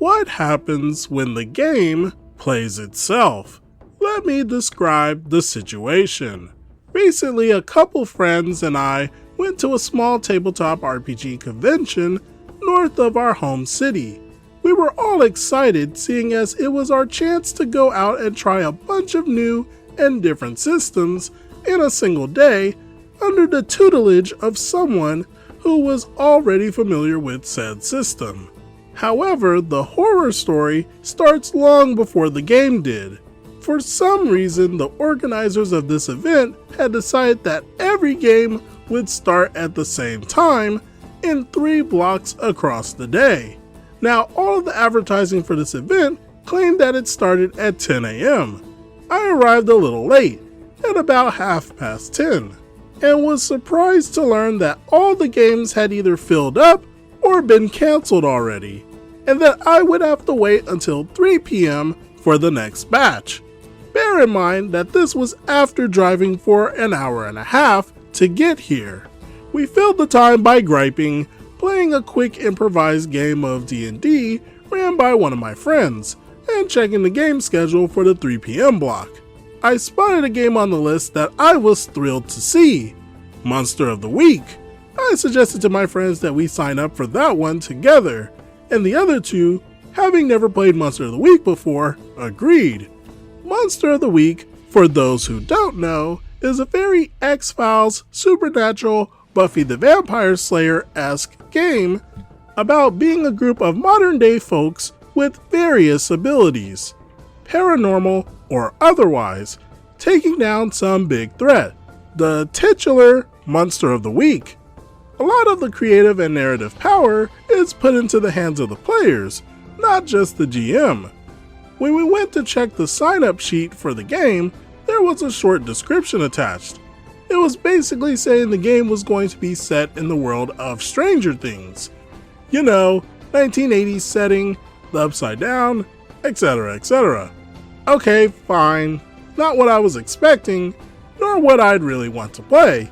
what happens when the game plays itself. Let me describe the situation. Recently, a couple friends and I went to a small tabletop RPG convention north of our home city. We were all excited, seeing as it was our chance to go out and try a bunch of new and different systems in a single day under the tutelage of someone who was already familiar with said system. However, the horror story starts long before the game did. For some reason, the organizers of this event had decided that every game would start at the same time in 3 blocks across the day. Now, all of the advertising for this event claimed that it started at 10 a.m. I arrived a little late, at about 10:30, and was surprised to learn that all the games had either filled up or been cancelled already, and that I would have to wait until 3 p.m. for the next batch. Bear in mind that this was after driving for an hour and a half to get here. We filled the time by griping, playing a quick improvised game of D&D ran by one of my friends, and checking the game schedule for the 3 p.m. block. I spotted a game on the list that I was thrilled to see, Monster of the Week. I suggested to my friends that we sign up for that one together, and the other two, having never played Monster of the Week before, agreed. Monster of the Week, for those who don't know, is a very X-Files, Supernatural, Buffy the Vampire Slayer-esque game about being a group of modern-day folks with various abilities, paranormal or otherwise, taking down some big threat, the titular Monster of the Week. A lot of the creative and narrative power is put into the hands of the players, not just the GM. When we went to check the sign-up sheet for the game, there was a short description attached. It was basically saying the game was going to be set in the world of Stranger Things. You know, 1980s setting, the Upside Down, etc., etc. Okay, fine. Not what I was expecting, nor what I'd really want to play,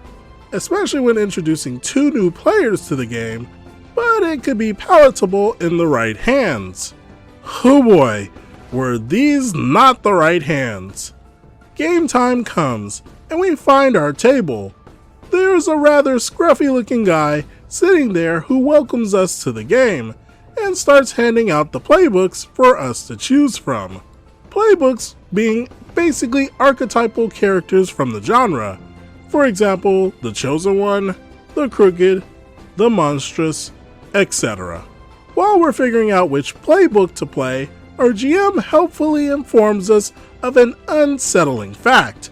especially when introducing 2 new players to the game, but it could be palatable in the right hands. Oh boy, were these not the right hands. Game time comes, and we find our table. There's a rather scruffy looking guy sitting there who welcomes us to the game, and starts handing out the playbooks for us to choose from. Playbooks being basically archetypal characters from the genre. For example, the Chosen One, the Crooked, the Monstrous, etc. While we're figuring out which playbook to play, our GM helpfully informs us of an unsettling fact.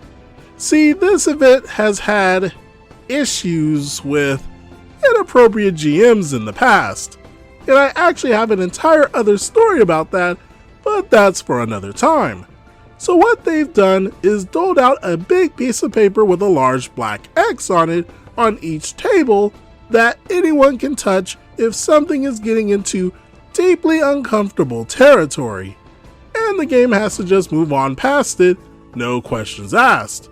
See, this event has had issues with inappropriate GMs in the past, and I actually have an entire other story about that, but that's for another time. So what they've done is doled out a big piece of paper with a large black X on it on each table that anyone can touch if something is getting into deeply uncomfortable territory, and the game has to just move on past it, no questions asked.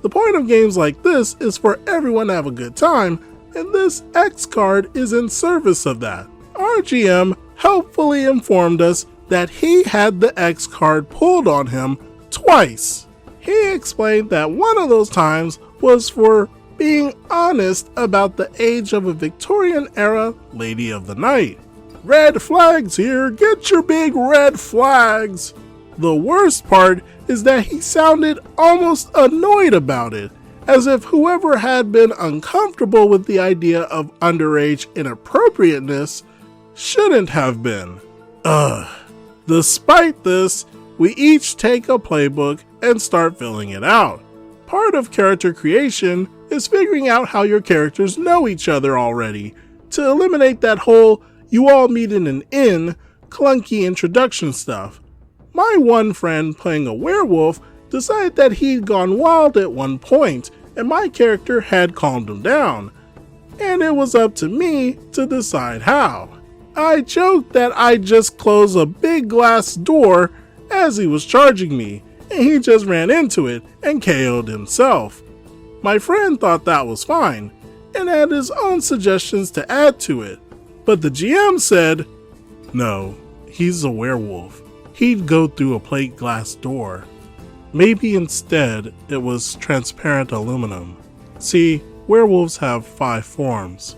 The point of games like this is for everyone to have a good time, and this X card is in service of that. Our GM helpfully informed us that he had the X card pulled on him twice. He explained that one of those times was for being honest about the age of a Victorian-era Lady of the Night. Red flags here, get your big red flags! The worst part is that he sounded almost annoyed about it, as if whoever had been uncomfortable with the idea of underage inappropriateness shouldn't have been. Despite this, we each take a playbook and start filling it out. Part of character creation is figuring out how your characters know each other already, to eliminate that whole you all meet in an inn clunky introduction stuff. My one friend playing a werewolf decided that he'd gone wild at one point, and my character had calmed him down, and it was up to me to decide how. I joked that I'd just close a big glass door as he was charging me, and he just ran into it and KO'd himself. My friend thought that was fine, and had his own suggestions to add to it, but the GM said, no, he's a werewolf. He'd go through a plate glass door. Maybe instead it was transparent aluminum. See, werewolves have 5 forms.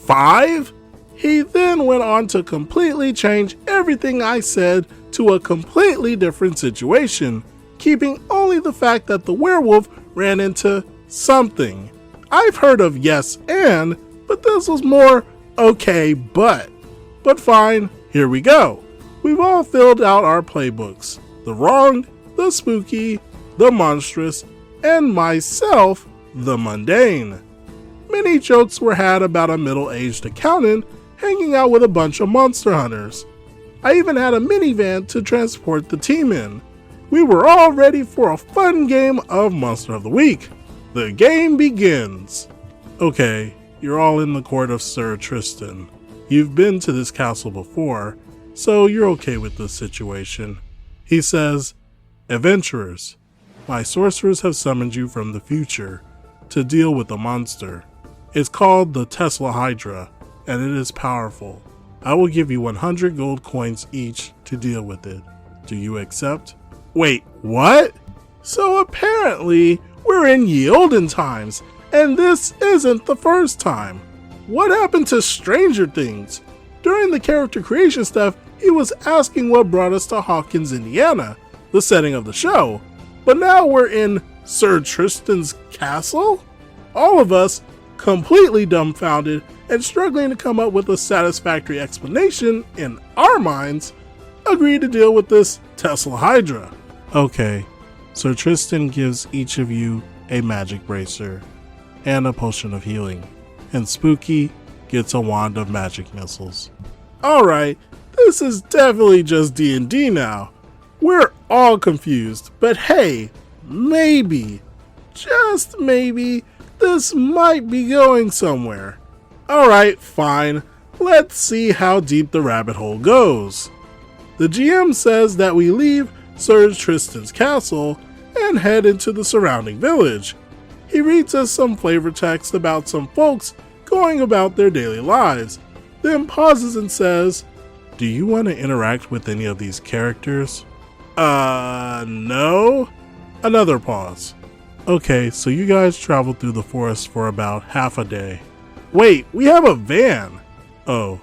5? He then went on to completely change everything I said to a completely different situation, keeping only the fact that the werewolf ran into something. I've heard of yes and, but this was more okay but. But fine, here we go. We've all filled out our playbooks. The wronged, the spooky, the monstrous, and myself, the mundane. Many jokes were had about a middle-aged accountant hanging out with a bunch of monster hunters. I even had a minivan to transport the team in. We were all ready for a fun game of Monster of the Week. The game begins. Okay, you're all in the court of Sir Tristan. You've been to this castle before, so you're okay with this situation. He says, "Adventurers, my sorcerers have summoned you from the future to deal with a monster. It's called the Tesla Hydra, and it is powerful. I will give you 100 gold coins each to deal with it. Do you accept?" Wait, what? So apparently we're in ye olden times, and this isn't the first time. What happened to Stranger Things? During the character creation stuff, he was asking what brought us to Hawkins, Indiana, the setting of the show. But now we're in Sir Tristan's castle? All of us, completely dumbfounded and struggling to come up with a satisfactory explanation in our minds, agreed to deal with this Tesla Hydra. Okay, Sir Tristan gives each of you a magic bracer and a potion of healing, and Spooky gets a wand of magic missiles. Alright, this is definitely just D&D now. We're all confused, but hey, maybe, just maybe, this might be going somewhere. Alright, fine, let's see how deep the rabbit hole goes. The GM says that we leave Sir Tristan's castle and head into the surrounding village. He reads us some flavor text about some folks going about their daily lives, then pauses and says, "Do you want to interact with any of these characters?" No? Another pause. Okay, so you guys traveled through the forest for about half a day. Wait, we have a van! Oh,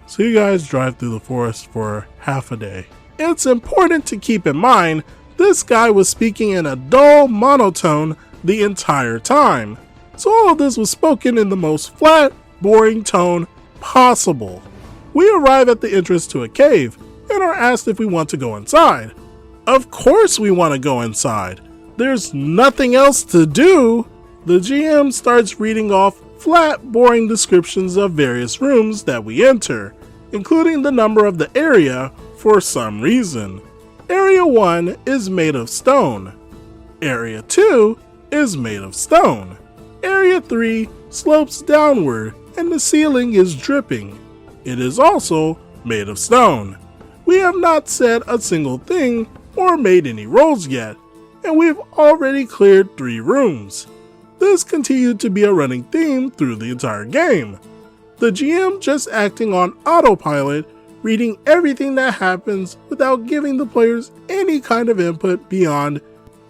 so you guys drive through the forest for half a day. It's important to keep in mind, this guy was speaking in a dull monotone the entire time, so all of this was spoken in the most flat, boring tone possible. We arrive at the entrance to a cave and are asked if we want to go inside. Of course we want to go inside. There's nothing else to do. The GM starts reading off flat, boring descriptions of various rooms that we enter, including the number of the area for some reason. Area 1 is made of stone. Area 2 is made of stone. Area 3 slopes downward and the ceiling is dripping. It is also made of stone. We have not said a single thing or made any rolls yet, and we've already cleared 3 rooms. This continued to be a running theme through the entire game. The GM just acting on autopilot, reading everything that happens without giving the players any kind of input beyond,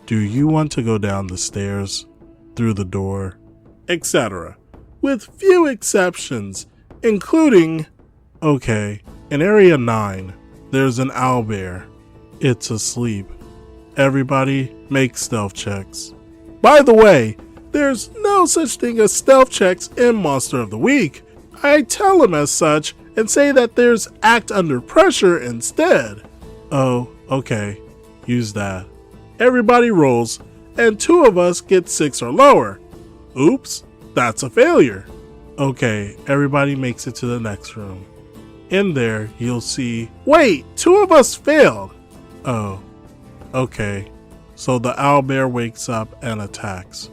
"Do you want to go down the stairs, through the door," etc. With few exceptions, including, okay, in Area 9, there's an owlbear. It's asleep. Everybody make stealth checks. By the way, there's no such thing as stealth checks in Monster of the Week. I tell him as such and say that there's act under pressure instead. Oh, okay, use that. Everybody rolls, and 2 of us get 6 or lower. Oops, that's a failure. Okay, everybody makes it to the next room. In there, you'll see, wait, 2 of us failed. Oh, okay, so the owlbear wakes up and attacks.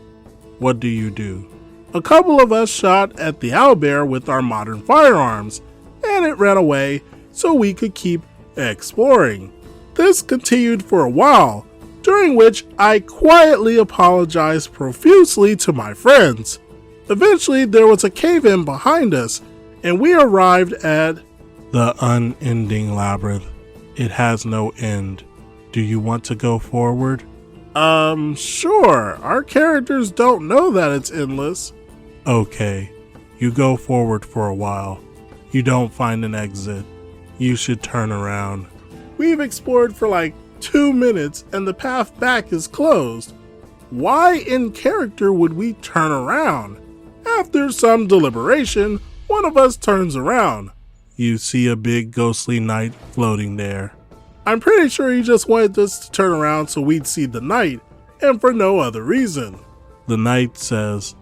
What do you do? A couple of us shot at the owlbear with our modern firearms, and it ran away so we could keep exploring. This continued for a while, during which I quietly apologized profusely to my friends. Eventually there was a cave-in behind us, and we arrived at the unending labyrinth. It has no end. Do you want to go forward? Sure. Our characters don't know that it's endless. Okay. You go forward for a while. You don't find an exit. You should turn around. We've explored for like 2 minutes and the path back is closed. Why in character would we turn around? After some deliberation, one of us turns around. You see a big ghostly knight floating there. I'm pretty sure he just wanted us to turn around so we'd see the knight, and for no other reason. The knight says,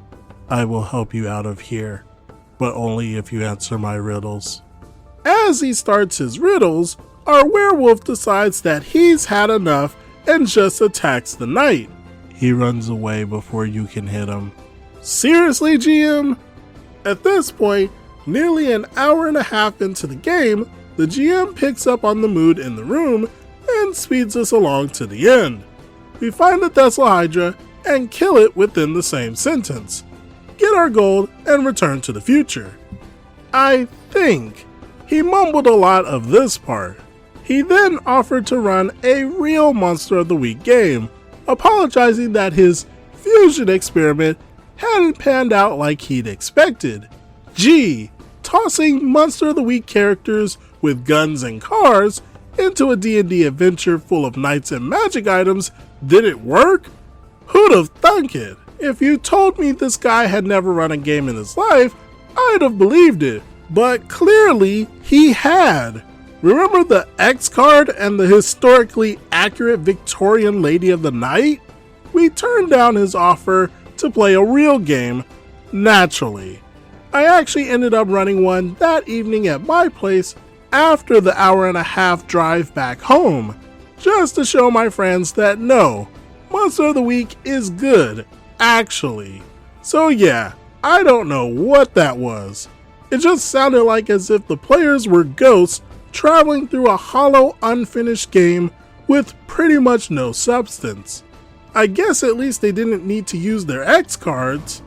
I will help you out of here, but only if you answer my riddles. As he starts his riddles, our werewolf decides that he's had enough and just attacks the knight. He runs away before you can hit him. Seriously, GM? At this point, nearly an hour and a half into the game, the GM picks up on the mood in the room and speeds us along to the end. We find the Hydra and kill it within the same sentence, get our gold, and return to the future. I think he mumbled a lot of this part. He then offered to run a real Monster of the Week game, apologizing that his fusion experiment hadn't panned out like he'd expected. Gee, tossing Monster of the Week characters with guns and cars into a D&D adventure full of knights and magic items didn't work? Who'd have thunk it? If you told me this guy had never run a game in his life, I'd have believed it, but clearly he had. Remember the X card and the historically accurate Victorian Lady of the Night? We turned down his offer to play a real game, naturally. I actually ended up running one that evening at my place after the hour-and-a-half drive back home, just to show my friends that no, Monster of the Week is good, actually. So yeah, I don't know what that was. It just sounded like as if the players were ghosts traveling through a hollow, unfinished game with pretty much no substance. I guess at least they didn't need to use their X cards.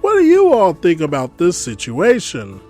What do you all think about this situation?